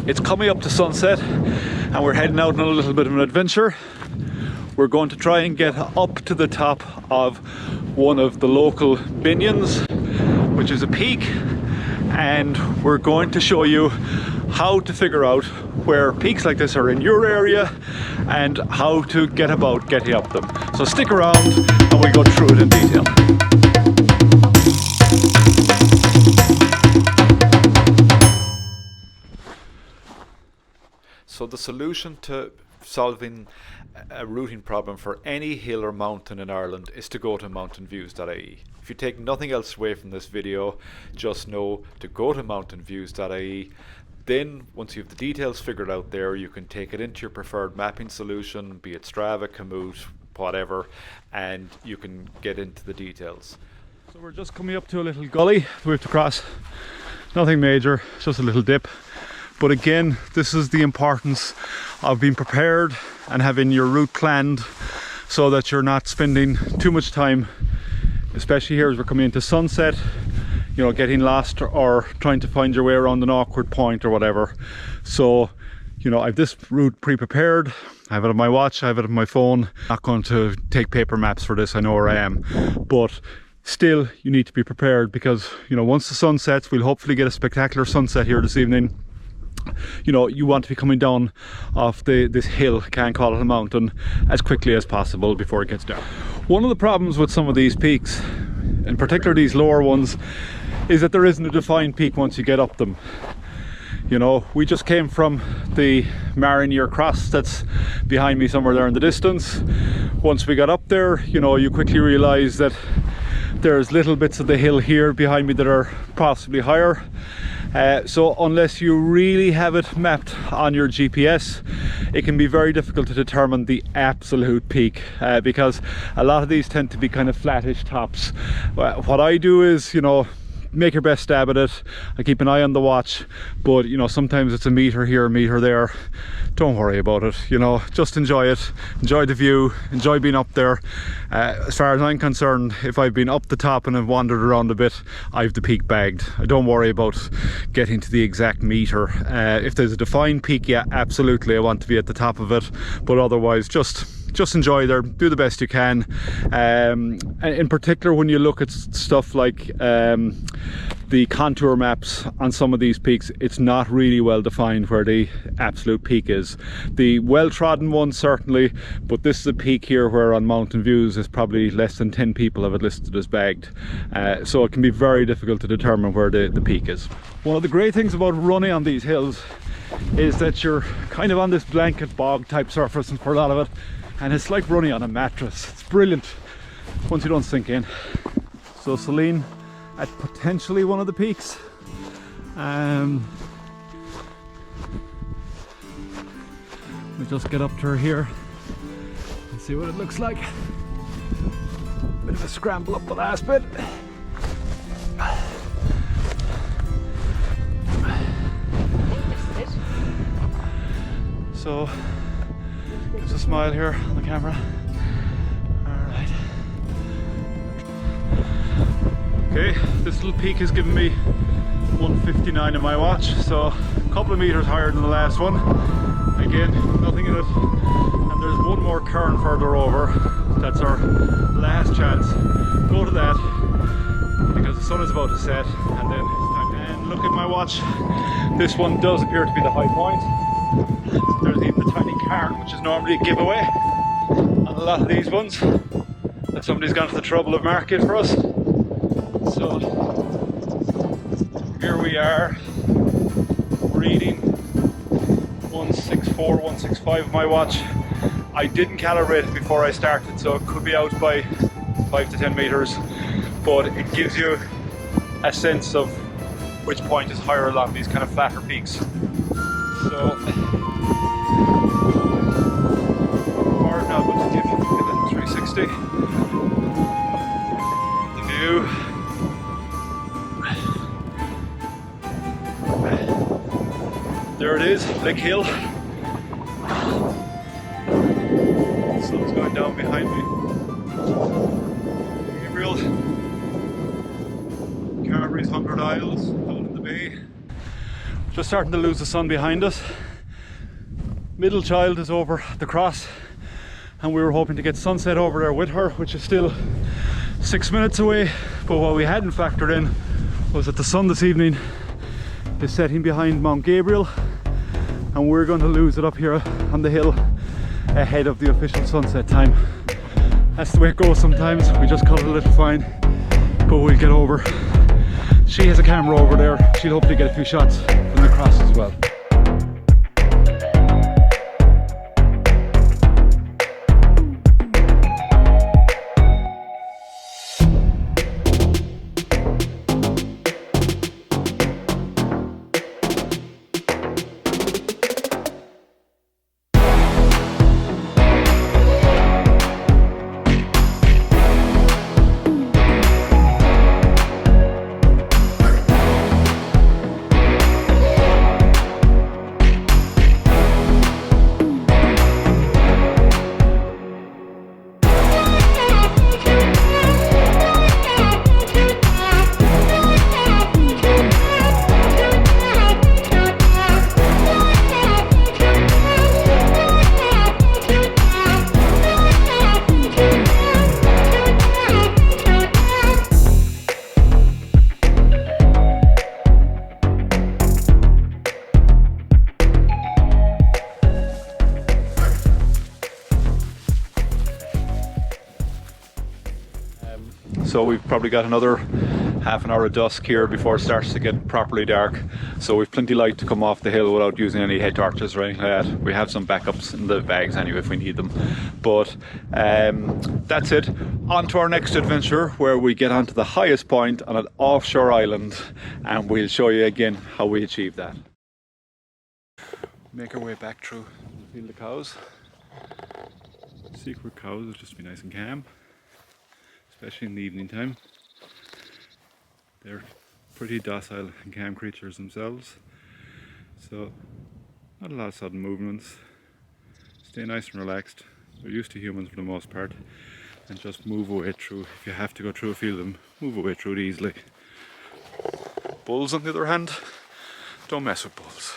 It's coming up to sunset and we're heading out on a little bit of an adventure. We're going to try and get up to the top of one of the local Binnions, which is a peak, and we're going to show you how to figure out where peaks like this are in your area and how to get about getting up them. So stick around and we'll go through it in detail. So the solution to solving a routing problem for any hill or mountain in Ireland is to go to mountainviews.ie. If you take nothing else away from this video, just know to go to mountainviews.ie. Then once you have the details figured out there, you can take it into your preferred mapping solution, be it Strava, Komoot, whatever, and you can get into the details. So we're just coming up to a little gully we have to cross. Nothing major, just a little dip. But again, this is the importance of being prepared and having your route planned so that you're not spending too much time, especially here as we're coming into sunset, you know, getting lost or trying to find your way around an awkward point or whatever. So, you know, I have this route pre-prepared. I have it on my watch, I have it on my phone. I'm not going to take paper maps for this, I know where I am. But still, you need to be prepared because, you know, once the sun sets, we'll hopefully get a spectacular sunset here this evening. You know, you want to be coming down off this hill, can't call it a mountain, as quickly as possible before it gets dark. One of the problems with some of these peaks, in particular these lower ones, is that there isn't a defined peak once you get up them. You know, we just came from the Marinier Cross that's behind me somewhere there in the distance. Once we got up there, you know, you quickly realise that there's little bits of the hill here behind me that are possibly higher. So unless you really have it mapped on your GPS, it can be very difficult to determine the absolute peak because a lot of these tend to be kind of flattish tops. What I do is, you know, make your best stab at it. I keep an eye on the watch, but you know, sometimes it's a meter here, a meter there. Don't worry about it, you know, just enjoy it, enjoy the view, enjoy being up there. As far as I'm concerned, if I've been up the top and have wandered around a bit, I've the peak bagged. I don't worry about getting to the exact meter. If there's a defined peak, yeah, absolutely, I want to be at the top of it, but otherwise just enjoy there, do the best you can. In particular, when you look at stuff like the contour maps on some of these peaks, it's not really well defined where the absolute peak is. The well-trodden ones certainly, but this is a peak here where on Mountain Views is probably less than 10 people have it listed as bagged. So it can be very difficult to determine where the peak is. One of the great things about running on these hills is that you're kind of on this blanket bog type surface, and for a lot of it, and it's like running on a mattress. It's brilliant once you don't sink in. So Celine at potentially one of the peaks. We'll just get up to her here and see what it looks like. Bit of a scramble up the last bit. So gives a smile here on the camera. Alright. Okay, this little peak has given me 159 in my watch, so a couple of meters higher than the last one. Again, nothing in it. And there's one more cairn further over. That's our last chance. Go to that because the sun is about to set, and then it's time. And look at my watch. This one does appear to be the high point. There's even the tiny cairn, which is normally a giveaway on a lot of these ones that somebody's gone to the trouble of marking for us. So here we are, reading 164, 165 of my watch. I didn't calibrate it before I started, so it could be out by 5 to 10 meters, but it gives you a sense of which point is higher along these kind of flatter peaks. So hard now, but to give you a 360. The view. There it is, Lick Hill. The sun's going down behind me. Gabriel. Carberry's 100 Isles, down in the bay. Just starting to lose the sun behind us. Middle child is over the cross, and we were hoping to get sunset over there with her, which is still 6 minutes away. But what we hadn't factored in was that the sun this evening is setting behind Mount Gabriel, and we're going to lose it up here on the hill ahead of the official sunset time. That's the way it goes sometimes. We just cut it a little fine, but we'll get over. She has a camera over there. She'll hopefully get a few shots from the cross as well. So we've probably got another half an hour of dusk here before it starts to get properly dark. So we've plenty light to come off the hill without using any head torches or anything like that. We have some backups in the bags anyway if we need them. But that's it. On to our next adventure, where we get onto the highest point on an offshore island, and we'll show you again how we achieve that. Make our way back through the field of cows. Secret cows will just be nice and calm, especially in the evening time. They're pretty docile and calm creatures themselves, so not a lot of sudden movements. Stay nice and relaxed. They're used to humans for the most part, and just move away through. If you have to go through a field of them, move away through it easily. Bulls, on the other hand, don't mess with bulls.